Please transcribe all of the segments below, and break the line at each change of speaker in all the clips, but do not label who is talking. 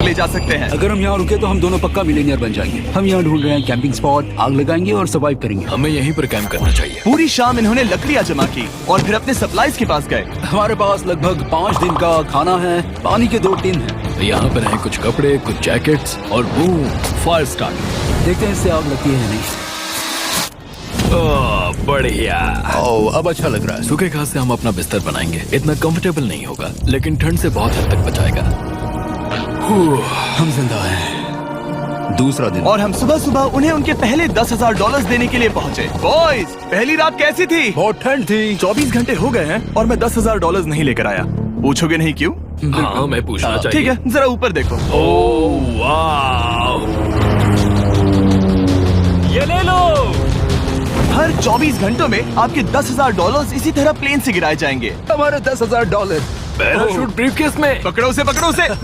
ले जा सकते हैं।
अगर हम यहाँ रुके तो हम दोनों पक्का मिलेनियर बन जाएंगे। हम यहाँ ढूंढ रहे हैं कैंपिंग स्पॉट, आग लगाएंगे और सर्वाइव करेंगे।
हमें यहीं पर कैंप करना चाहिए।
पूरी शाम इन्होंने लकड़ियाँ जमा की और फिर अपने सप्लाईज के पास गए।
हमारे पास लगभग 5 दिन का खाना है, पानी के 2 टिन हैं।
यहाँ पर हैं कुछ कपड़े, कुछ जैकेट्स और बूम, फायर स्टार्ट।
देखते हैं इससे आग लगती है या नहीं।
ओह, बढ़िया।
ओह, अब अच्छा लग रहा है।
सूखे घास से हम अपना बिस्तर बनाएंगे। इतना कंफर्टेबल नहीं होगा, लेकिन ठंड से बहुत हद तक बचाएगा।
हम जिंदा हैं। दूसरा दिन
और हम सुबह सुबह उन्हें उनके पहले $10,000 देने के लिए पहुँचे। बॉयज, पहली रात कैसी थी?
बहुत ठंड थी।
24 घंटे हो गए हैं और मैं $10,000 नहीं लेकर आया। पूछोगे नहीं क्यों?
हाँ, मैं पूछना चाहिए।
ठीक है, जरा ऊपर देखो।
ओह वाह, ये ले लो।
हर 24 घंटों में आपके $10,000 इसी तरह प्लेन से गिराए जाएंगे।
हमारे $10,000।
पैराशूट ब्रीफकेस में।
पकड़ो उसे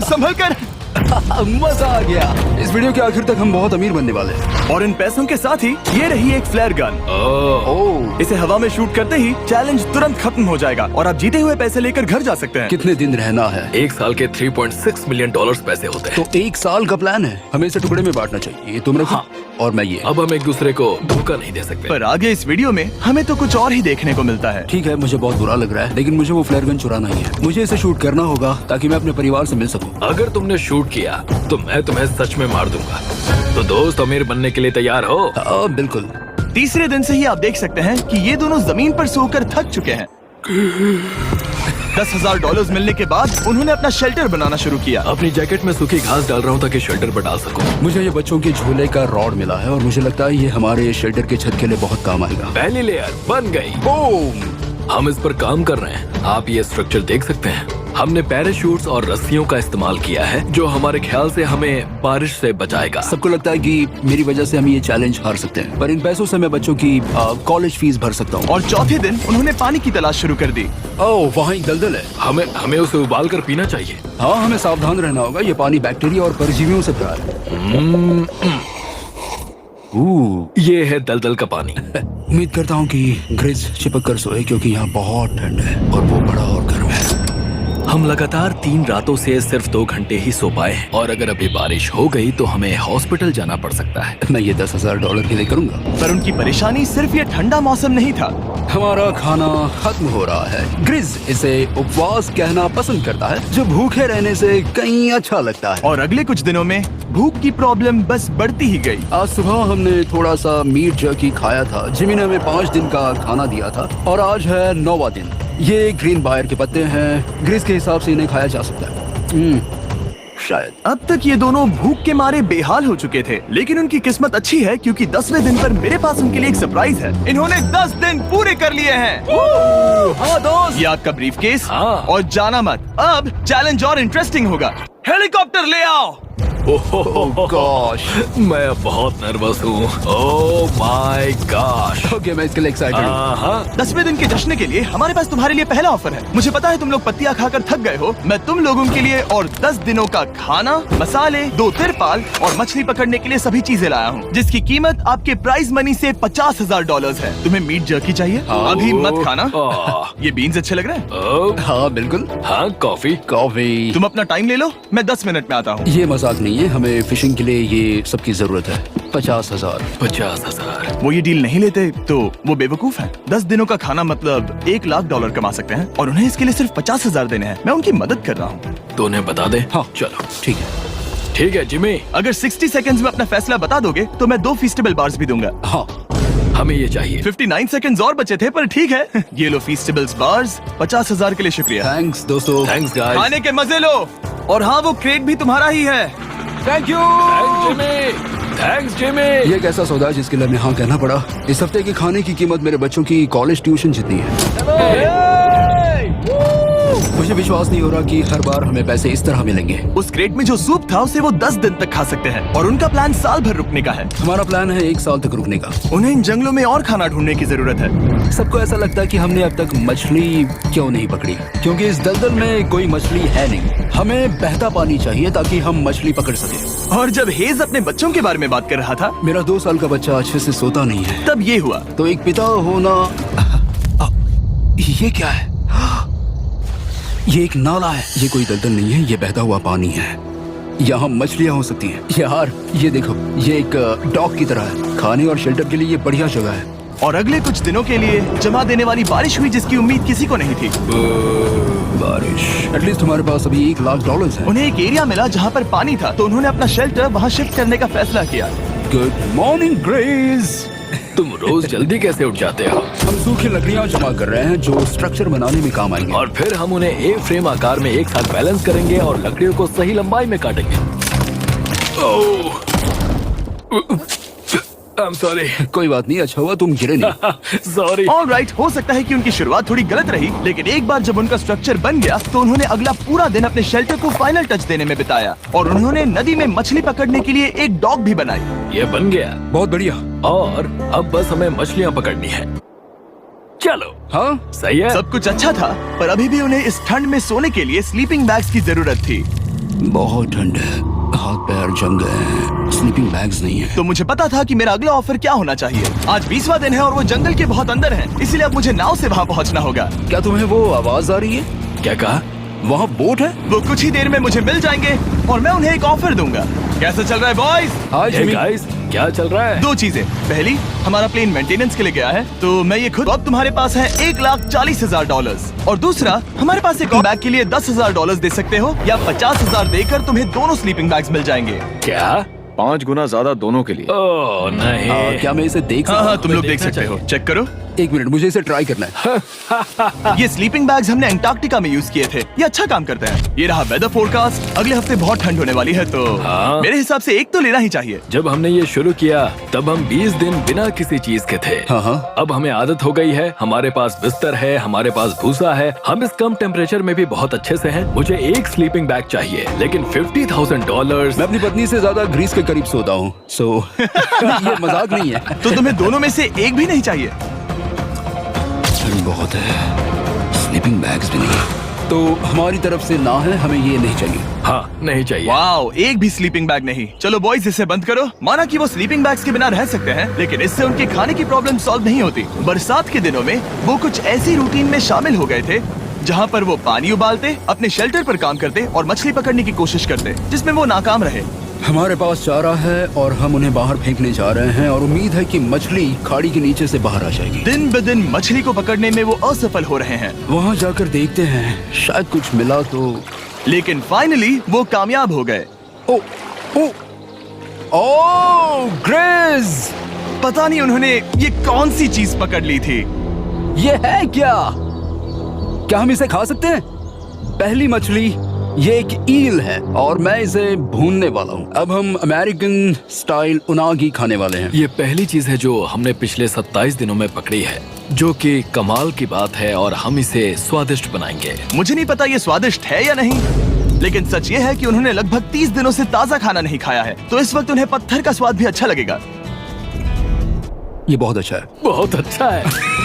संभल कर।
मजा आ गया। इस वीडियो के आखिर तक हम बहुत अमीर बनने वाले हैं।
और इन पैसों के साथ ही ये रही एक फ्लेयर गन।
ओह,
इसे हवा में शूट करते ही चैलेंज तुरंत खत्म हो जाएगा और आप जीते हुए पैसे लेकर घर जा सकते हैं।
कितने दिन रहना है?
एक साल के $3.6 मिलियन पैसे होते हैं।
तो 1 साल का प्लान है। हमें इसे टुकड़े में बांटना चाहिए। ये तुम रखो।
हाँ।
और मैं ये।
अब हम एक दूसरे को धोखा नहीं दे सकते।
पर आगे इस वीडियो में हमें तो कुछ और ही देखने को मिलता है।
ठीक है, मुझे बहुत बुरा लग रहा है, लेकिन मुझे वो फ्लेयर गन चुराना ही है। मुझे इसे शूट करना होगा ताकि मैं अपने परिवार से मिल सकूं।
अगर तुमने शूट किया तो मैं तुम्हें सच में मार दूंगा। तो दोस्त, अमीर बनने के लिए तैयार हो?
बिल्कुल।
तीसरे दिन से ही आप देख सकते हैं कि ये दोनों जमीन पर सोकर थक चुके हैं। $10,000 मिलने के बाद उन्होंने अपना शेल्टर बनाना शुरू किया।
अपनी जैकेट में सूखी घास डाल रहा हूँ ताकि शेल्टर पर डाल सकूं।
मुझे ये बच्चों के झूले का रॉड मिला है और मुझे लगता है ये हमारे शेल्टर के छत के लिए बहुत काम आएगा।
पहली लेयर बन गई।
बूम।
हम इस पर काम कर रहे हैं। आप ये स्ट्रक्चर देख सकते हैं। हमने पैराशूट्स और रस्सियों का इस्तेमाल किया है, जो हमारे ख्याल से हमें बारिश से बचाएगा।
सबको लगता है कि मेरी वजह से हम ये चैलेंज हार सकते हैं, पर इन पैसों से मैं बच्चों की कॉलेज फीस भर सकता हूँ।
और चौथे दिन उन्होंने पानी की तलाश शुरू कर दी।
ओह, वहाँ एक दलदल है।
हमें उसे उबाल कर पीना चाहिए।
हाँ, हमें सावधान रहना होगा। ये पानी बैक्टीरिया और परजीवियों से भरा है।
ये है दलदल का पानी।
उम्मीद करता हूँ कि ग्रिज चिपक कर सोए, क्योंकि यहाँ बहुत ठंड है और वो बड़ा और गर्म है।
हम लगातार 3 रातों से सिर्फ 2 घंटे ही सो पाए हैं और अगर अभी बारिश हो गई तो हमें हॉस्पिटल जाना पड़ सकता है।
मैं ये $10,000 के लिए करूंगा।
पर उनकी परेशानी सिर्फ ये ठंडा मौसम नहीं था।
हमारा खाना खत्म हो रहा है। ग्रिज इसे उपवास कहना पसंद करता है, जो भूखे रहने से कहीं अच्छा लगता है।
और अगले कुछ दिनों में भूख की प्रॉब्लम बस बढ़ती ही गई।
आज सुबह हमने थोड़ा सा मीट जर्की खाया था। जिमी ने हमें 5 दिन का खाना दिया था और आज है 9वां दिन। ये ग्रीन बायर के पत्ते हैं। ग्रिज के हिसाब से इन्हें खाया जा सकता है। शायद।
अब तक ये दोनों भूख के मारे बेहाल हो चुके थे, लेकिन उनकी किस्मत अच्छी है क्योंकि 10वें दिन पर मेरे पास उनके लिए एक सरप्राइज है। इन्होंने 10 दिन पूरे कर लिए हैं।
हाँ दोस्त,
ये आपका ब्रीफकेस।
हाँ।
और जाना मत, अब चैलेंज और इंटरेस्टिंग होगा। हेलीकॉप्टर ले आओ।
गॉश,
मैं अब बहुत नर्वस हूँ। Oh my gosh.
ओके, मैं इसके लिए एक्साइटेड हूँ।
10वें दिन के जश्न के लिए हमारे पास तुम्हारे लिए पहला ऑफर है। मुझे पता है तुम लोग पत्तियां खाकर थक गए हो। मैं तुम लोगों के लिए और 10 दिनों का खाना, मसाले, 2 तिरपाल और मछली पकड़ने के लिए सभी चीजें लाया हूँ, जिसकी कीमत आपके प्राइज मनी से $50,000 है। तुम्हें मीट जर्की चाहिए? अभी मत खाना। ये बीन्स अच्छे लग रहे हैं।
हाँ बिल्कुल।
हाँ, कॉफी।
कॉफी।
तुम अपना टाइम ले लो, मैं 10 मिनट में आता हूँ।
ये मजाक नहीं है, हमें फिशिंग के लिए ये सबकी जरूरत है। 50,000।
50,000।
वो ये डील नहीं लेते तो वो बेवकूफ है। 10 दिनों का खाना मतलब $1 लाख कमा सकते हैं और उन्हें इसके लिए सिर्फ 50,000 देने हैं। मैं उनकी मदद कर रहा हूँ।
तो उन्हें बता दे।
हाँ
चलो
ठीक है।
ठीक है जिमी।
अगर 60 सेकंड्स में अपना फैसला बता दोगे तो मैं 2 फीस्टेबल बार्स भी दूंगा।
हाँ,
हमें ये चाहिए।
59 सेकंड्स और बचे थे, पर ठीक है। ये लो फीस्टेबल्स बार्स। 50,000 के लिए शुक्रिया।
थैंक्स दोस्तों।
Thanks guys.
खाने के मजे लो। और हाँ, वो क्रेट भी तुम्हारा ही है।
Thank you.
Thanks Jimmy.
ये एक ऐसा सौदा है जिसके लिए हमें हाँ कहना पड़ा। इस हफ्ते के खाने की कीमत मेरे बच्चों की कॉलेज ट्यूशन जितनी है। मुझे विश्वास नहीं हो रहा कि हर बार हमें पैसे इस तरह मिलेंगे।
उस क्रेट में जो सूप था उसे वो 10 दिन तक खा सकते हैं और उनका प्लान साल भर रुकने का है।
हमारा प्लान है 1 साल तक रुकने का।
उन्हें इन जंगलों में और खाना ढूंढने की जरूरत है।
सबको ऐसा लगता है कि हमने अब तक मछली क्यों नहीं पकड़ी, क्योंकि इस दलदल में कोई मछली है नहीं। हमें बहता पानी चाहिए ताकि हम मछली पकड़ सके।
और जब हेज अपने बच्चों के बारे में बात कर रहा था,
मेरा 2 साल का बच्चा अच्छे से सोता नहीं है।
तब ये हुआ।
तो एक पिता होना। ये क्या है? ये एक नाला है। ये कोई दलदल नहीं है, ये बहता हुआ पानी है। यहाँ मछलियाँ हो सकती हैं। यार ये देखो, ये एक डॉग की तरह है। खाने और शेल्टर के लिए ये बढ़िया जगह है।
और अगले कुछ दिनों के लिए जमा देने वाली बारिश हुई जिसकी उम्मीद किसी को नहीं थी।
बारिश। एटलीस्ट हमारे पास अभी $1,00,000 है।
उन्हें एक एरिया मिला जहाँ पर पानी था, तो उन्होंने अपना शेल्टर वहाँ शिफ्ट करने का फैसला किया।
Good morning grace.
तुम रोज जल्दी कैसे उठ जाते हो?
हम सूखी लकड़ियाँ जमा कर रहे हैं जो स्ट्रक्चर बनाने में काम आएंगे।
और फिर हम उन्हें ए फ्रेम आकार में एक साथ बैलेंस करेंगे और लकड़ियों को सही लंबाई में काटेंगे। I'm sorry.
कोई बात नहीं, अच्छा हुआ तुम गिरे नहीं।
Sorry.
ऑलराइट, हो सकता है कि उनकी शुरुआत थोड़ी गलत रही, लेकिन एक बार जब उनका स्ट्रक्चर बन गया तो उन्होंने अगला पूरा दिन अपने शेल्टर को फाइनल टच देने में बिताया। और उन्होंने नदी में मछली पकड़ने के लिए एक डॉग भी बनाई।
ये बन गया
बहुत बढ़िया।
और अब बस हमें मछलियाँ पकड़नी है। चलो।
हाँ
सही है।
सब कुछ अच्छा था, पर अभी भी उन्हें इस ठंड में सोने के लिए स्लीपिंग बैग्स की जरूरत थी।
बहुत ठंड है, हाथ पैर जम गए हैं, स्लीपिंग बैग्स नहीं है।
तो मुझे पता था कि मेरा अगला ऑफर क्या होना चाहिए। आज 20वां दिन है और वो जंगल के बहुत अंदर है, इसलिए अब मुझे नाव से वहाँ पहुँचना होगा।
क्या तुम्हें वो आवाज आ रही है?
क्या कहा?
वहाँ बोट है?
वो कुछ ही देर में मुझे मिल जाएंगे और मैं उन्हें एक ऑफर दूंगा। कैसा चल रहा है बॉयज?
हाय
Hey
जिमी।
guys, क्या चल रहा है?
दो चीजें। पहली, हमारा प्लेन मेंटेनेंस के लिए गया है, तो मैं ये खुद। अब तुम्हारे पास है $1,40,000। और दूसरा, हमारे पास एक बैग के लिए $10,000 दे सकते हो, या 50,000 देकर तुम्हें दोनों स्लीपिंग बैग्स मिल जाएंगे।
क्या?
5 गुना ज्यादा दोनों के लिए।
ओह नहीं।
क्या मैं इसे देख
हाँ
सकता
हाँ,
हूँ?
तुम लोग देख
देखना
सकते हो। चेक करो।
एक मिनट, मुझे इसे ट्राई करना है।
ये स्लीपिंग बैग्स हमने अंटार्कटिका में यूज किए थे। ये अच्छा काम करते हैं। ये रहा वेदर फोरकास्ट। अगले हफ्ते बहुत ठंड होने वाली है, तो
हाँ।
मेरे हिसाब से एक तो लेना ही चाहिए।
जब हमने ये शुरू किया तब हम 20 दिन बिना किसी चीज के थे।
हाँ हाँ।
अब हमें आदत हो गई है। हमारे पास बिस्तर है, हमारे पास भूसा है, हम इस कम टेम्परेचर में भी बहुत अच्छे से हैं। मुझे एक स्लीपिंग बैग चाहिए, लेकिन $50,000।
मैं अपनी पत्नी से ज्यादा ग्रीस के करीब सोता हूँ, सो ये मजाक नहीं है।
तो तुम्हें दोनों में से एक भी नहीं चाहिए?
ठंड बहुत है, स्लीपिंग बैग्स भी नहीं। तो हमारी तरफ से ना है, हमें ये नहीं चाहिए।
हाँ, नहीं चाहिए।
वाओ, एक भी स्लीपिंग बैग नहीं। चलो बॉयज, इसे बंद करो। माना कि वो स्लीपिंग बैग्स के बिना रह सकते हैं, लेकिन इससे उनके खाने की प्रॉब्लम सॉल्व नहीं होती। बरसात के दिनों में वो कुछ ऐसी रूटीन में शामिल हो गए थे जहाँ पर वो पानी उबालते, अपने शेल्टर पर काम करते और मछली पकड़ने की कोशिश करते, जिसमें वो नाकाम रहे।
हमारे पास चारा है और हम उन्हें बाहर फेंकने जा रहे हैं और उम्मीद है कि मछली खाड़ी के नीचे से बाहर आ जाएगी।
दिन ब दिन मछली को पकड़ने में वो असफल हो रहे हैं,
वहाँ जाकर देखते हैं, शायद कुछ मिला तो।
लेकिन फाइनली वो कामयाब हो गए।
ओ, ओ, ओ, ग्रेस!
पता नहीं उन्होंने ये कौन सी चीज पकड़ ली थी।
ये है क्या? क्या हम इसे खा सकते हैं? पहली मछली, ये एक ईल है और मैं इसे भूनने वाला हूँ। अब हम अमेरिकन स्टाइल उनागी खाने वाले हैं।
ये पहली चीज है जो हमने पिछले 27 दिनों में पकड़ी है, जो कि कमाल की बात है, और हम इसे स्वादिष्ट बनाएंगे।
मुझे नहीं पता ये स्वादिष्ट है या नहीं, लेकिन सच ये है कि उन्होंने लगभग 30 दिनों से ताजा खाना नहीं खाया है, तो इस वक्त उन्हें पत्थर का स्वाद भी अच्छा लगेगा।
ये बहुत अच्छा है।
बहुत अच्छा है।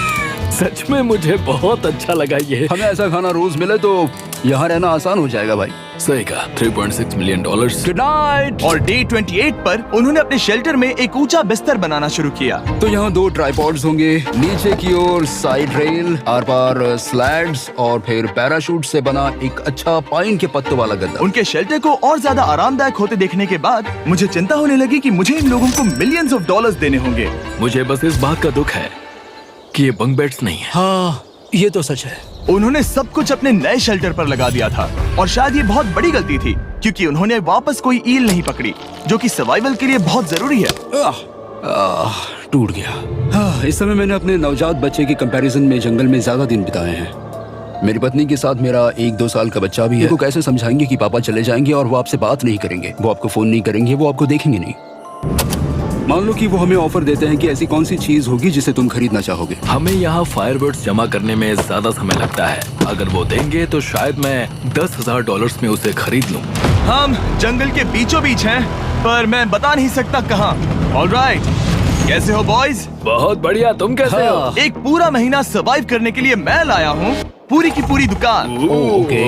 सच में मुझे बहुत अच्छा लगा ये।
हमें ऐसा खाना रोज मिले तो यहाँ रहना आसान हो जाएगा भाई।
सही कहा। $3.6 मिलियन।
Good night.
और डे 28 पर उन्होंने अपने शेल्टर में एक ऊंचा बिस्तर बनाना शुरू किया।
तो यहाँ 2 ट्राइपॉड्स होंगे, नीचे की ओर side rail, are par slides और फिर पैराशूट से बना एक अच्छा पाइन के पत्तों वाला गद्दा।
उनके शेल्टर को और ज्यादा आरामदायक होते देखने के बाद मुझे चिंता होने लगी कि मुझे इन लोगों को मिलियंस ऑफ डॉलर्स देने होंगे।
मुझे बस इस बात का दुख है कि ये बंक बेड्स नहीं है।
हाँ, ये तो सच है।
उन्होंने सब कुछ अपने नए शेल्टर पर लगा दिया था, और शायद ये बहुत बड़ी गलती थी, क्योंकि उन्होंने वापस कोई ईल नहीं पकड़ी, जो कि सर्वाइवल के लिए बहुत जरूरी है।
टूट गया। इस समय मैंने अपने नवजात बच्चे के कंपैरिजन में जंगल में ज्यादा दिन बिताए हैं। मेरी पत्नी के साथ मेरा 1-2 साल का बच्चा भी है। उनको कैसे समझाएंगे कि पापा चले जाएंगे और वो आपसे बात नहीं करेंगे, वो आपको फोन नहीं करेंगे, वो आपको देखेंगे नहीं। मान लो कि वो हमें ऑफर देते हैं कि ऐसी कौन सी चीज होगी जिसे तुम खरीदना चाहोगे।
हमें यहाँ फायरवर्ड्स जमा करने में ज्यादा समय लगता है। अगर वो देंगे तो शायद मैं $10,000 में उसे खरीद लूँ।
हम जंगल के बीचों बीच हैं, पर मैं बता नहीं सकता कहाँ। ऑलराइट, कैसे हो बॉयज?
बहुत बढ़िया। तुम कैसे हो?
हाँ।
एक पूरा महीना सर्वाइव करने के लिए मैं लाया हूँ पूरी की पूरी दुकान।
ओके।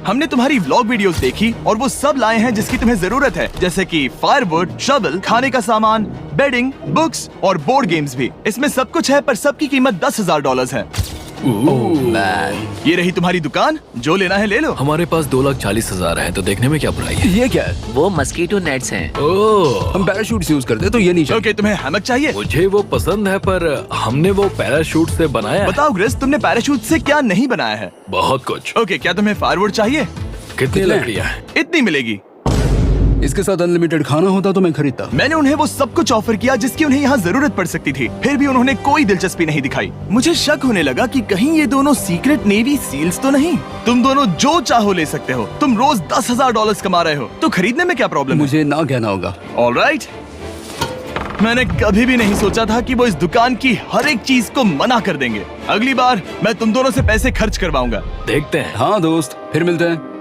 हमने तुम्हारी व्लॉग वीडियोस देखी और वो सब लाए हैं जिसकी तुम्हें जरूरत है, जैसे कि फायरवुड, शवल, खाने का सामान, बेडिंग, बुक्स और बोर्ड गेम्स भी। इसमें सब कुछ है, पर सबकी कीमत $10,000 है।
मैन,
ये रही तुम्हारी दुकान, जो लेना है ले लो।
हमारे पास 2,40,000 है, तो देखने में क्या बुराई है?
ये क्या है?
वो मस्कीटो नेट्स हैं।
ओह,
हम पैराशूट यूज करते हैं तो ये नहीं चाहिए।
ओके, तुम्हें हैमक चाहिए?
मुझे वो पसंद है, पर हमने वो पैराशूट से बनाया है।
बताओ ग्रेस, तुमने पैराशूट से क्या नहीं बनाया है?
बहुत कुछ।
ओके, क्या तुम्हें फायरवुड चाहिए?
कितनी लकड़ियाँ हैं?
इतनी मिलेगी।
इसके साथ अनलिमिटेड खाना होता तो मैं खरीदता।
मैंने उन्हें वो सब कुछ ऑफर किया जिसकी उन्हें यहाँ जरूरत पड़ सकती थी, फिर भी उन्होंने कोई दिलचस्पी नहीं दिखाई। मुझे शक होने लगा कि कहीं ये दोनों सीक्रेट नेवी सील्स तो नहीं। तुम दोनों जो चाहो ले सकते हो। तुम रोज $10,000 कमा रहे हो, तो खरीदने में क्या प्रॉब्लम है?
मुझे ना कहना होगा।
ऑलराइट। मैंने कभी भी नहीं सोचा था कि वो इस दुकान की हर एक चीज को मना कर देंगे। अगली बार मैं तुम दोनों से पैसे खर्च करवाऊंगा।
देखते हैं।
हाँ दोस्त, फिर मिलते हैं।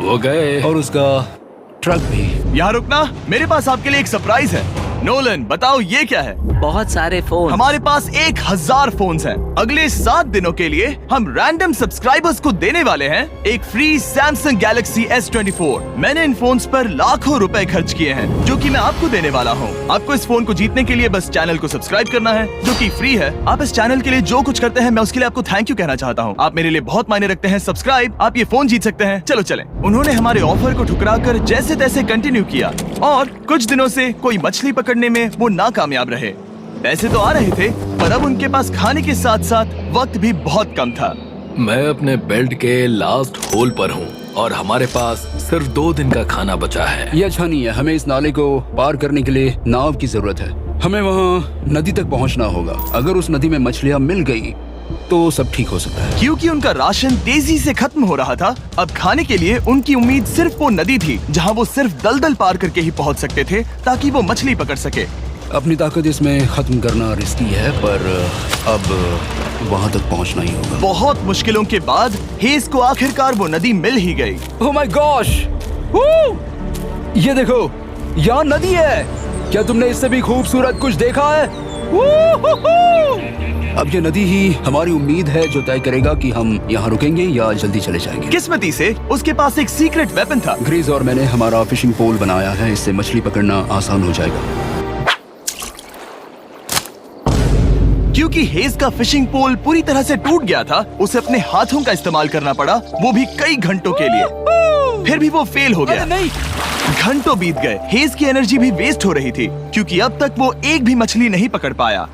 वो गए।
और उसका ट्रक भी।
यहाँ रुकना, मेरे पास आपके लिए एक सरप्राइज है। नोलन, बताओ ये क्या है?
बहुत सारे फोन।
हमारे पास 1,000 फोन्स हैं। अगले 7 दिनों के लिए हम रैंडम सब्सक्राइबर्स को देने वाले हैं एक फ्री Samsung Galaxy S24। मैंने इन फोन्स पर लाखों रुपए खर्च किए हैं, जो कि मैं आपको देने वाला हूँ। आपको इस फोन को जीतने के लिए बस चैनल को सब्सक्राइब करना है, जो कि फ्री है। आप इस चैनल के लिए जो कुछ करते हैं, मैं उसके लिए आपको थैंक यू कहना चाहता हूँ। आप मेरे लिए बहुत मायने रखते हैं। सब्सक्राइब, आप ये फोन जीत सकते हैं। चलो चलें। उन्होंने हमारे ऑफर को ठुकरा कर जैसे तैसे कंटिन्यू किया, और कुछ दिनों से कोई मछली पकड़ने में वो नाकामयाब रहे। पैसे तो आ रहे थे, पर अब उनके पास खाने के साथ साथ वक्त भी बहुत कम था।
मैं अपने बेल्ट के लास्ट होल पर हूँ और हमारे पास सिर्फ 2 दिन का खाना बचा है।
ये अच्छा नहीं है। हमें इस नाले को पार करने के लिए नाव की जरूरत है। हमें वहाँ नदी तक पहुँचना होगा। अगर उस नदी में मछलियाँ मिल गई तो सब ठीक हो सकता है।
क्योंकि उनका राशन तेजी से खत्म हो रहा था, अब खाने के लिए उनकी उम्मीद सिर्फ वो नदी थी, जहाँ वो सिर्फ दलदल पार करके ही पहुँच सकते थे, ताकि वो मछली पकड़ सके।
अपनी ताकत इसमें खत्म करना रिस्की है, पर अब वहाँ तक पहुँचना ही होगा।
बहुत मुश्किलों के बाद हेज को आखिरकार वो नदी मिल ही गई।
Oh my gosh! ये देखो, यहाँ नदी है। क्या तुमने इससे भी खूबसूरत कुछ देखा है? अब ये नदी ही हमारी उम्मीद है, जो तय करेगा कि हम यहाँ रुकेंगे या जल्दी चले जाएंगे।
किस्मती से उसके पास एक सीक्रेट वेपन था।
ग्रीज और मैंने हमारा फिशिंग पोल बनाया है, इससे मछली पकड़ना आसान हो जाएगा।
क्योंकि हेज का फिशिंग पोल पूरी तरह से टूट गया था, उसे अपने हाथों का इस्तेमाल करना पड़ा, वो भी कई घंटों के लिए। फिर भी वो फेल हो गया।
नहीं,
घंटों बीत गए। हेज की एनर्जी भी वेस्ट हो रही थी, क्योंकि अब तक वो एक भी मछली नहीं पकड़ पाया,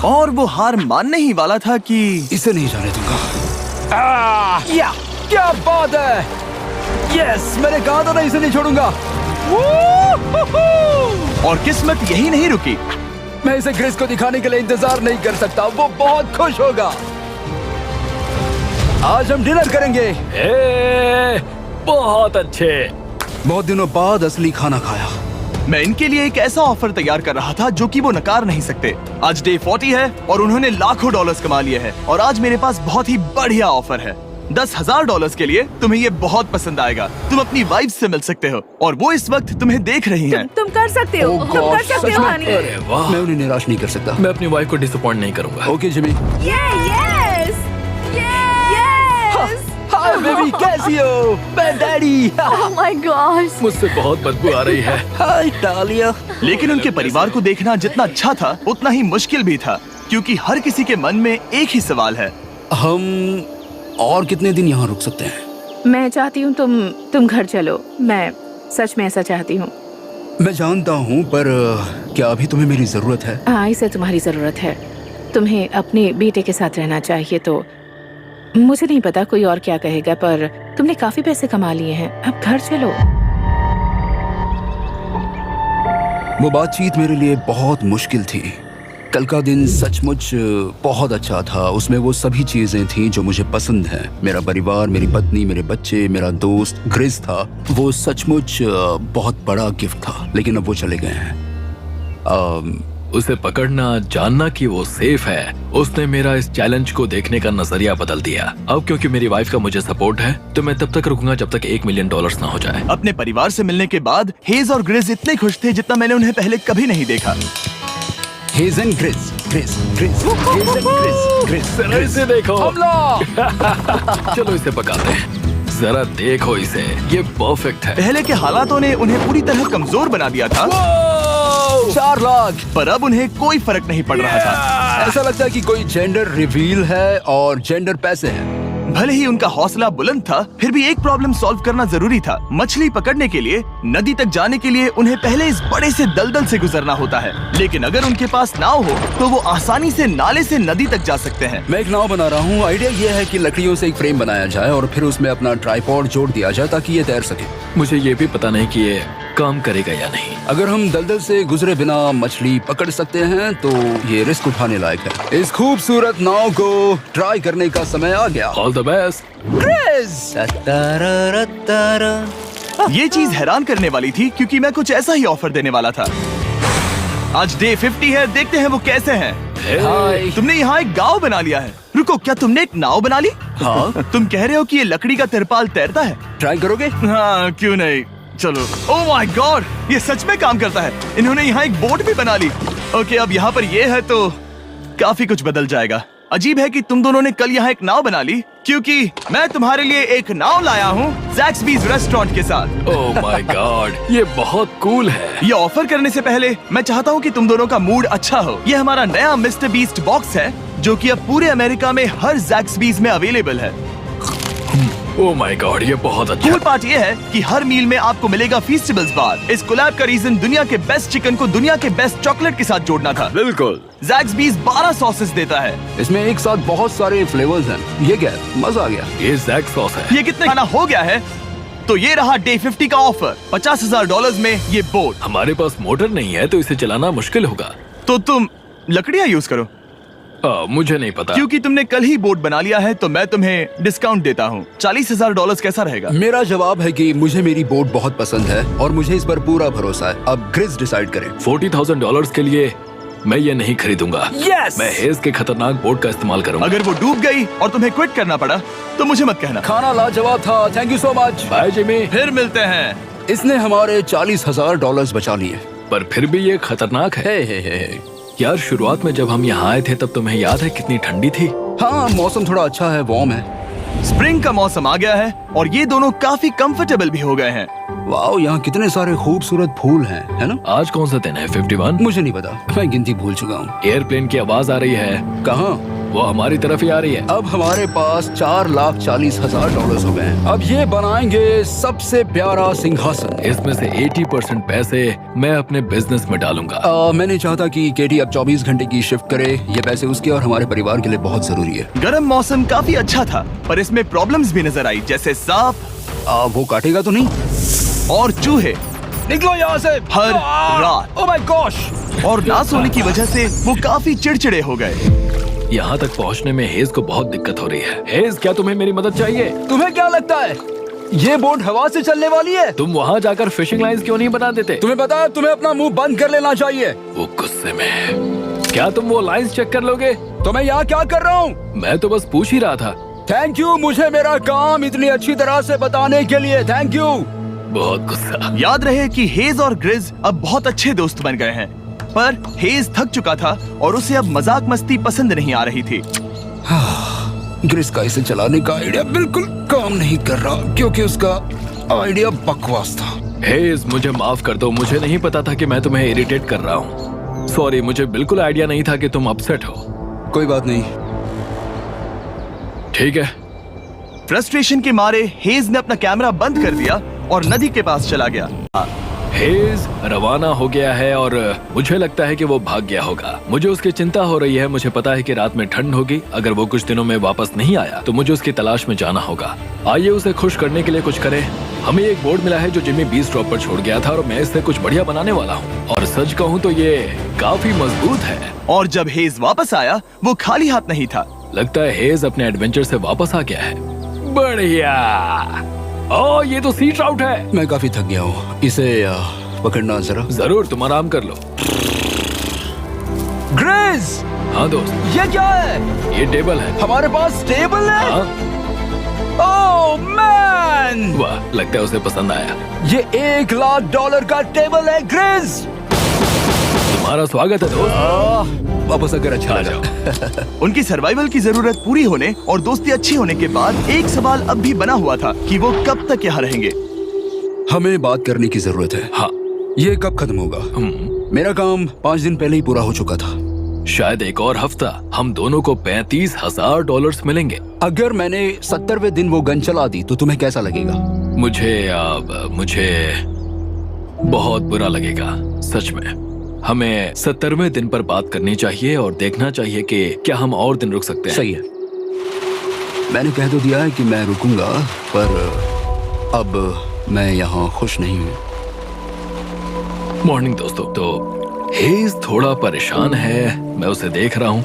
और वो हार मानने ही वाला था कि
इसे नहीं जाने दूंगा। या क्या बात है! यस, मैंने कहा था ना, इसे नहीं छोड़ूंगा।
और किस्मत यही नहीं रुकी।
मैं इसे ग्रिस को दिखाने के लिए इंतजार नहीं कर सकता। वो बहुत खुश होगा। आज हम डिनर करेंगे।
बहुत अच्छे।
बहुत दिनों बाद असली खाना खाया।
मैं इनके लिए एक ऐसा ऑफर तैयार कर रहा था जो कि वो नकार नहीं सकते। आज डे 40 है और उन्होंने लाखों डॉलर्स कमा लिए हैं, और आज मेरे पास बहुत ही बढ़िया ऑफर है। $10,000 के लिए तुम्हें ये बहुत पसंद आएगा। तुम अपनी वाइफ से मिल सकते हो, और वो इस वक्त तुम्हें देख रही हैं।
तुम कर सकते हो।
Oh
तुम कर
God,
सकते
सच
हो
में?
हनी।
अरे वाह,
मैं उन्हें निराश नहीं कर सकता।
मैं अपनी वाइफ को डिसअपॉइंट नहीं करूंगा।
Okay Jimmy.
Yes yes.
Hi baby, कैसी हो? मैं डैडी।
Oh my gosh.
मुझसे बहुत बदबू आ रही है।
हाय डालिया।
लेकिन उनके परिवार को देखना जितना अच्छा था, उतना ही मुश्किल भी था, क्योंकि हर किसी के मन में एक ही सवाल है।
हम और कितने दिन यहाँ रुक सकते हैं?
मैं चाहती हूँ तुम घर चलो। मैं सच में ऐसा चाहती हूँ।
मैं जानता हूँ, पर क्या अभी तुम्हें मेरी जरूरत है?
हाँ, इसे तुम्हारी जरूरत है। तुम्हें अपने बेटे के साथ रहना चाहिए। तो मुझे नहीं पता कोई और क्या कहेगा, पर तुमने काफी पैसे कमा लिए हैं, अब घर चलो।
वो बातचीत मेरे लिए बहुत मुश्किल थी। कल का दिन सचमुच बहुत अच्छा था। उसमें वो सभी चीजें थीं जो मुझे पसंद हैं। मेरा परिवार, मेरी पत्नी, मेरे बच्चे, मेरा दोस्त ग्रिस था। वो सचमुच बहुत बड़ा गिफ्ट था, लेकिन अब वो चले गए हैं।
उसे पकड़ना, जानना कि वो सेफ है, उसने मेरा इस चैलेंज को देखने का नजरिया बदल दिया। अब क्योंकि मेरी वाइफ का मुझे सपोर्ट है, तो मैं तब तक रुकूंगा जब तक $1 मिलियन ना हो जाए।
अपने परिवार से मिलने के बाद हेज और ग्रिस इतने खुश थे जितना मैंने उन्हें पहले कभी नहीं देखा।
हेज एंड ग्रिस, ग्रिस, ग्रिस, हेज एंड ग्रिस, ग्रिस,
जरा इसे देखो।
हमला!
चलो इसे पकाते हैं। जरा देखो इसे, ये परफेक्ट है।
पहले के हालातों ने उन्हें पूरी तरह कमजोर बना दिया था,
4 लाख।
पर अब उन्हें कोई फर्क नहीं पड़ रहा था।
ऐसा लगता है कि कोई जेंडर रिवील है और जेंडर पैसे हैं।
भले ही उनका हौसला बुलंद था, फिर भी एक प्रॉब्लम सॉल्व करना जरूरी था। मछली पकड़ने के लिए नदी तक जाने के लिए उन्हें पहले इस बड़े से दलदल से गुजरना होता है, लेकिन अगर उनके पास नाव हो तो वो आसानी से नाले से नदी तक जा सकते हैं।
मैं एक नाव बना रहा हूँ। आइडिया ये है कि लकड़ियों से एक फ्रेम बनाया जाए और फिर उसमें अपना ट्राइपॉड जोड़ दिया जाए ताकि ये तैर सके।
मुझे ये भी पता नहीं कि ये काम करेगा या नहीं।
अगर हम दलदल से गुजरे बिना मछली पकड़ सकते हैं तो ये रिस्क उठाने लायक है। इस खूबसूरत नाव को ट्राई करने का समय आ गया।
All the best.
ये चीज हैरान करने वाली थी क्योंकि मैं कुछ ऐसा ही ऑफर देने वाला था। आज डे 50 है, देखते हैं वो कैसे हैं।
हाय।
तुमने यहाँ एक गांव बना लिया है। रुको, क्या तुमने एक नाव बना ली?
हाँ।
तुम कह रहे हो कि ये लकड़ी का तिरपाल तैरता है?
ट्राई करोगे?
हाँ, क्यों नहीं, चलो। ओह माय गॉड, ये सच में काम करता है। इन्होंने यहाँ एक बोट भी बना ली। ओके, अब यहाँ पर ये है तो काफी कुछ बदल जाएगा। अजीब है कि तुम दोनों ने कल यहाँ एक नाव बना ली, क्योंकि मैं तुम्हारे लिए एक नाव लाया हूँ ज़ैक्सबीज़ रेस्टोरेंट के साथ।
ओह माय गॉड, ये बहुत कूल है।
ये ऑफर करने से पहले मैं चाहता हूँ कि तुम दोनों का मूड अच्छा हो। ये हमारा नया मिस्टर बीस्ट बॉक्स है जो कि अब पूरे अमेरिका में हर ज़ैक्सबीज़ में अवेलेबल है।
ओह माय गॉड, ये बहुत अच्छा।
कूल पार्ट ये है कि हर मील में आपको मिलेगा फीस्टेबल्स बार। इस कोलैब का रीजन दुनिया के बेस्ट चिकन को दुनिया के बेस्ट चॉकलेट के साथ जोड़ना था।
बिल्कुल।
ज़ैक्सबीज़ 12 सॉसेस देता है।
इसमें एक साथ बहुत सारे फ्लेवर्स हैं। ये क्या है? मजा आ गया।
ये जैक सॉस है।
ये कितने खाना हो गया है? तो ये रहा डे 50 का ऑफर। $50,000 में ये बोट।
हमारे पास मोटर नहीं है तो इसे चलाना मुश्किल होगा।
तो तुम लकड़ियाँ यूज करो।
मुझे नहीं पता।
क्योंकि तुमने कल ही बोट बना लिया है तो मैं तुम्हें डिस्काउंट देता हूँ। $40,000 कैसा रहेगा?
मेरा जवाब है कि मुझे मेरी बोट बहुत पसंद है और मुझे इस पर पूरा भरोसा है। अब ग्रिज डिसाइड करें।
$40,000 के लिए मैं ये नहीं खरीदूंगा।
Yes!
मैं हेज के खतरनाक बोट का इस्तेमाल करूंगा।
अगर वो डूब गई और तुम्हें क्विट करना पड़ा तो मुझे मत कहना।
खाना लाजवाब था। Thank you so much.
Bye Jimmy.
फिर मिलते हैं।
इसने हमारे $40,000 बचा लिए।
पर फिर भी ये खतरनाक है।
हे।
यार, शुरुआत में जब हम यहाँ आए थे तब तुम्हें याद है कितनी ठंडी थी?
हाँ, मौसम थोड़ा अच्छा है, वार्म है।
स्प्रिंग का मौसम आ गया है और ये दोनों काफी कंफर्टेबल भी हो गए हैं।
वाह, यहाँ कितने सारे खूबसूरत फूल हैं, है ना?
आज कौन सा दिन है? 51?
मुझे नहीं पता, मैं गिनती भूल चुका हूँ।
एयरप्लेन की आवाज आ रही है।
कहाँ?
वो हमारी तरफ ही आ रही है।
अब हमारे पास $4,40,000 हो गए हैं। अब ये बनाएंगे सबसे प्यारा सिंहासन।
इसमें से 80% पैसे मैं अपने बिजनेस में डालूंगा।
मैं नहीं चाहता कि केटी अब 24 घंटे की शिफ्ट करे। ये पैसे उसके और हमारे परिवार के लिए बहुत जरूरी है।
गर्म मौसम काफी अच्छा था, पर इसमें प्रॉब्लम्स भी नजर आई, जैसे सांप
वो काटेगा तो नहीं?
और चूहे
निकलो यहाँ से
हर रात।
Oh my gosh. और
ना सोने की वजह से वो काफी चिड़चिड़े हो गए।
यहाँ तक पहुँचने में हेज को बहुत दिक्कत हो रही है। हेज, क्या तुम्हें मेरी मदद चाहिए?
तुम्हें क्या लगता है ये बोट हवा से चलने वाली है?
तुम वहाँ जाकर फिशिंग लाइंस क्यों नहीं बना देते?
तुम्हें पता है तुम्हें अपना मुंह बंद कर लेना चाहिए।
वो गुस्से में है। क्या तुम वो लाइंस चेक कर लोगे?
तो मैं यहाँ क्या कर रहा हूँ?
मैं तो बस पूछ ही रहा था।
थैंक यू मुझे मेरा काम इतनी अच्छी तरह से बताने के लिए। Thank you.
बहुत गुस्सा।
याद रहे कि हेज और ग्रिज अब बहुत अच्छे दोस्त बन गए हैं, पर हेज थक चुका था और उसे अब मजाक मस्ती पसंद नहीं आ रही थी।
ग्रिज का इसे चलाने का आइडिया बिल्कुल काम नहीं कर रहा क्योंकि उसका आइडिया बकवास था।
हेज, मुझे माफ कर दो। मुझे नहीं पता था कि मैं तुम्हें इरिटेट कर रहा हूँ। सॉरी, मुझे बिल्कुल आइडिया नहीं था कि तुम अपसेट हो।
कोई बात नहीं।
ठीक है।
फ्रस्ट्रेशन के मारे हेज ने अपना कैमरा बंद कर दिया और नदी के पास चला गया।
हेज रवाना हो गया है और मुझे लगता है कि वो भाग गया होगा। मुझे उसकी चिंता हो रही है। मुझे पता है कि रात में ठंड होगी। अगर वो कुछ दिनों में वापस नहीं आया तो मुझे उसकी तलाश में जाना होगा। आइए उसे खुश करने के लिए कुछ करें। हमें एक बोर्ड मिला है जो जिमी बीच ड्रॉप पर छोड़ गया था और मैं इससे कुछ बढ़िया बनाने वाला हूँ। और सच कहूँ तो ये काफी मजबूत है।
और जब हेज वापस आया वो खाली हाथ नहीं था।
लगता है हेज अपने एडवेंचर से वापस आ गया है। बढ़िया। ओह, ये तो सी ट्राउट है।
मैं काफी थक गया हूँ। इसे पकड़ना जरा।
जरूर, तुम आराम कर लो।
ग्रिज।
हाँ दोस्त।
ये क्या है?
ये टेबल है।
हमारे पास टेबल है?
हाँ।
ओह मैन,
वाह, लगता है उसे पसंद आया।
ये $1,00,000 का टेबल है ग्रिज।
तुम्हारा स्वागत है दोस्त।
वापस अगर अच्छा
आ
लगा।
उनकी सर्वाइवल की जरूरत पूरी होने और दोस्ती अच्छी होने के बाद एक सवाल अब भी बना हुआ था कि वो कब तक यहाँ रहेंगे।
हमें बात करने की जरूरत है।
हाँ।
ये कब खत्म होगा? मेरा काम 5 दिन पहले ही पूरा हो चुका था।
शायद एक और हफ्ता हम दोनों को $35,000 मिलेंगे।
अगर मैंने 70वें दिन वो गन चला दी तो तुम्हें कैसा लगेगा?
मुझे बहुत बुरा लगेगा, सच में। हमें 70वें दिन पर बात करनी चाहिए और देखना चाहिए कि क्या हम और दिन रुक सकते हैं।
सही है, मैंने कह तो दिया है कि मैं रुकूंगा, पर अब मैं यहाँ खुश नहीं हूँ।
मॉर्निंग दोस्तों। तो हेज थोड़ा परेशान है, मैं उसे देख रहा हूँ।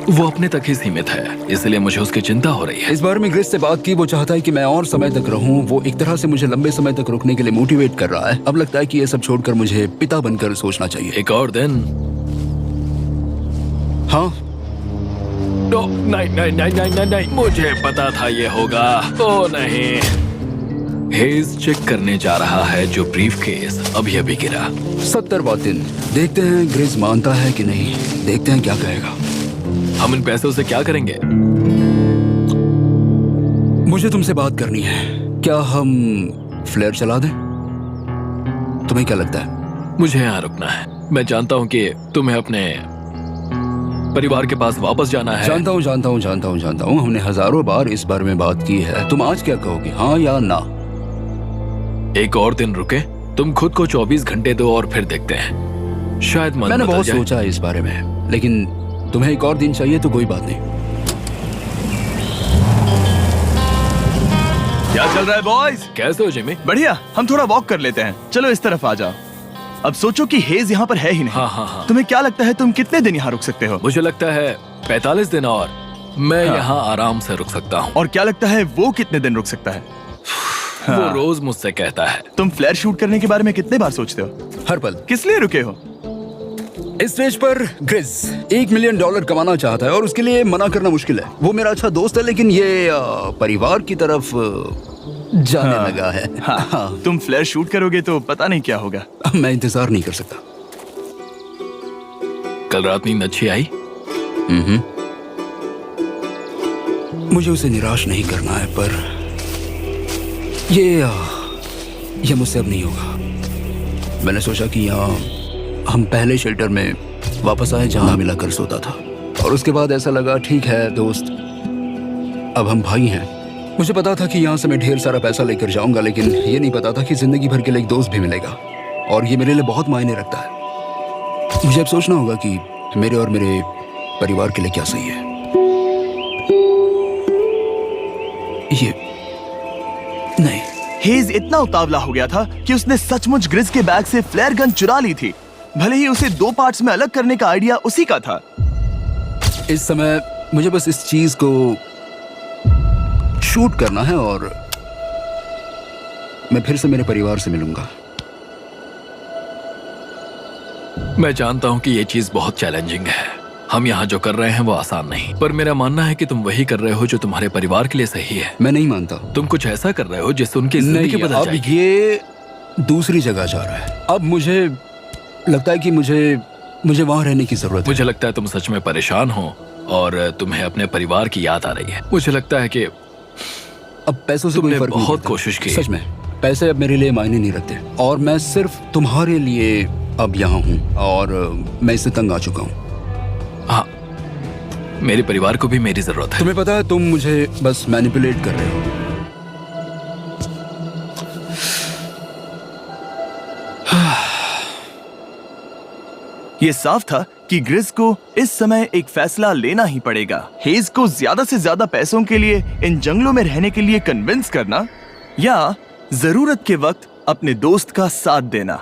वो अपने तक ही सीमित है, इसलिए मुझे उसकी चिंता हो रही है।
इस बार में ग्रिस से बात की, वो चाहता है कि मैं और समय तक रहूं। वो एक तरह से मुझे लंबे समय तक रुकने के लिए मोटिवेट कर रहा है। अब लगता है कि ये सब छोड़कर मुझे पिता बनकर सोचना चाहिए।
एक और दिन?
हाँ,
नहीं, मुझे पता था ये होगा। ओ नहीं। हेज चेक करने जा रहा है जो ब्रीफकेस अभी गिरा।
70वां दिन। देखते हैं ग्रिस मानता है कि नहीं। देखते हैं क्या कहेगा।
हम इन पैसों से क्या करेंगे?
मुझे तुमसे बात करनी है। क्या हम फ्लेयर चला दें? तुम्हें क्या लगता है?
मुझे यहाँ रुकना है। मैं जानता हूँ कि तुम्हें अपने परिवार के पास वापस जाना है।
जानता हूँ। हमने हजारों बार इस बारे में बात की है। तुम आज क्या कहोगे, हाँ या ना?
एक और दिन रुके। तुम खुद को 24 घंटे दो और फिर देखते हैं। शायद मन
मैंने
बदल
बहुत
जाए।
सोचा है इस बारे में, लेकिन तुम्हें एक और दिन चाहिए तो कोई बात नहीं।
क्या चल रहा है बॉयज?
कैसे हो जिमी?
बढ़िया। हम थोड़ा वॉक कर लेते हैं। चलो इस तरफ आ जाओ। अब सोचो कि हेज यहाँ पर है ही नहीं।
हाँ।
तुम्हें क्या लगता है तुम कितने दिन यहाँ रुक सकते हो?
मुझे लगता है 45 दिन और मैं यहाँ आराम से रुक सकता हूँ।
और क्या लगता है वो कितने दिन रुक सकता है?
वो रोज मुझसे कहता है।
तुम फ्लेयर शूट करने के बारे में कितने बार सोचते हो?
हर पल।
किस लिए रुके हो?
इस स्टेज पर ग्रिस $1 मिलियन कमाना चाहता है और उसके लिए मना करना मुश्किल है। वो मेरा अच्छा दोस्त है, लेकिन ये परिवार की तरफ जाने लगा है।
हाँ। तुम फ्लेयर शूट करोगे तो पता नहीं क्या होगा।
मैं इंतजार नहीं कर सकता।
कल रात नींद अच्छी आई?
मुझे उसे निराश नहीं करना है, पर ये मुझसे अब नहीं होगा। मैंने सोचा कि हम पहले शेल्टर में वापस आए जहां मिलाकर सोता था, और उसके बाद ऐसा लगा ठीक है दोस्त, अब हम भाई हैं। मुझे पता था कि यहाँ से मैं ढेर सारा पैसा लेकर जाऊंगा, लेकिन ये नहीं पता था कि जिंदगी भर के लिए एक दोस्त भी मिलेगा, और ये मेरे लिए बहुत मायने रखता है। मुझे अब सोचना होगा कि मेरे और मेरे परिवार के लिए क्या सही है। ये नहीं।
हेज इतना उतावला हो गया था कि उसने सचमुच ग्रिस के बैग से फ्लेयर गन चुरा ली थी, भले ही उसे 2 पार्ट्स में अलग करने का आइडिया उसी का था।
इस समय मुझे बस इस चीज को शूट करना है और मैं फिर से मेरे परिवार से मिलूंगा।
मैं जानता हूँ कि ये चीज बहुत चैलेंजिंग है। हम यहाँ जो कर रहे हैं वो आसान नहीं, पर मेरा मानना है कि तुम वही कर रहे हो जो तुम्हारे परिवार के लिए सही है।
मैं नहीं मानता।
तुम कुछ ऐसा कर रहे हो जिससे उनकी जिंदगी बदल
अब
जाएगी।
ये दूसरी जगह जा रहा है। अब मुझे लगता है कि मुझे वहां रहने की जरूरत है।
मुझे लगता है तुम सच में परेशान हो और तुम्हें अपने परिवार की याद आ रही है। मुझे लगता है कि
अब पैसों से कोई
तुमने
फर्क नहीं
बहुत
पड़ता।
कोशिश की।
सच में पैसे अब मेरे लिए मायने नहीं रखते, और मैं सिर्फ तुम्हारे लिए अब यहाँ हूँ, और मैं इससे तंग आ चुका हूँ।
हाँ, मेरे परिवार को भी मेरी जरूरत है।
तुम्हें पता है, तुम मुझे बस मैनिपुलेट कर रहे हो।
ये साफ था कि ग्रिस को इस समय एक फैसला लेना ही पड़ेगा। हेज को ज्यादा से ज्यादा पैसों के लिए इन जंगलों में रहने के लिए कन्विंस करना, या जरूरत के वक्त अपने दोस्त का साथ देना।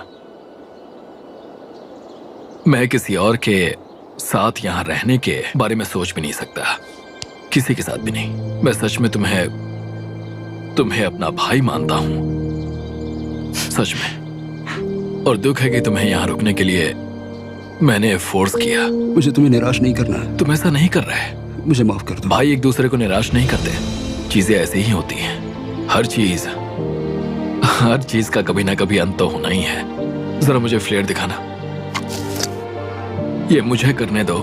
मैं किसी और के साथ यहाँ रहने के बारे में सोच भी नहीं सकता, किसी के साथ भी नहीं। मैं सच में तुम्हें अपना भाई मानता हूँ, सच में। और दुख है कि तुम्हें यहाँ रुकने के लिए मैंने फोर्स किया।
मुझे तुम्हें निराश नहीं करना है।
तुम ऐसा नहीं कर रहे।
मुझे माफ कर दो।
भाई एक दूसरे को निराश नहीं करते, चीजें ऐसे ही होती हैं। हर चीज का कभी ना कभी अंत तो होना ही है। जरा मुझे फ्लेयर दिखाना। ये मुझे करने दो,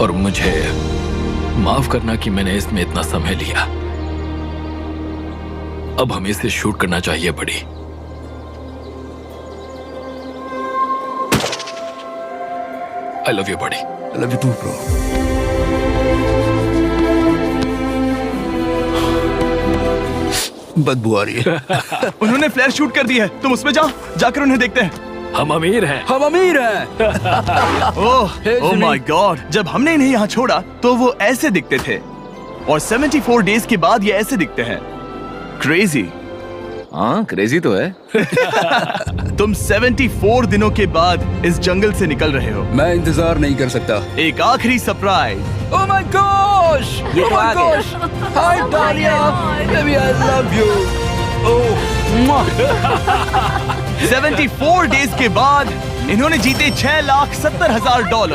और मुझे माफ करना कि मैंने इसमें इतना समय लिया। अब हमें इसे शूट करना चाहिए बड़ी। I love you body.
I love you too, bro. बदबू आ रही है।
उन्होंने फ्लैर शूट कर दी है, तुम उसमें जाओ, जाकर उन्हें देखते हैं।
हम अमीर हैं।
हम अमीर हैं।
ओह
Hey,
oh
Jimmy.
My God, जब हमने इन्हें यहाँ छोड़ा तो वो ऐसे दिखते थे और 74 डेज के बाद ये ऐसे दिखते हैं। क्रेजी।
हाँ क्रेजी तो है।
तुम 74 दिनों के बाद इस जंगल से निकल रहे हो।
मैं इंतजार नहीं कर सकता।
एक आखिरी सरप्राइज।
Oh my gosh!
ये
Oh
तो
my
आ गया।
gosh! Hi, Dahlia. Baby, I love you. Oh, mwah.
74 days के बाद इन्होंने जीते $6,70,000।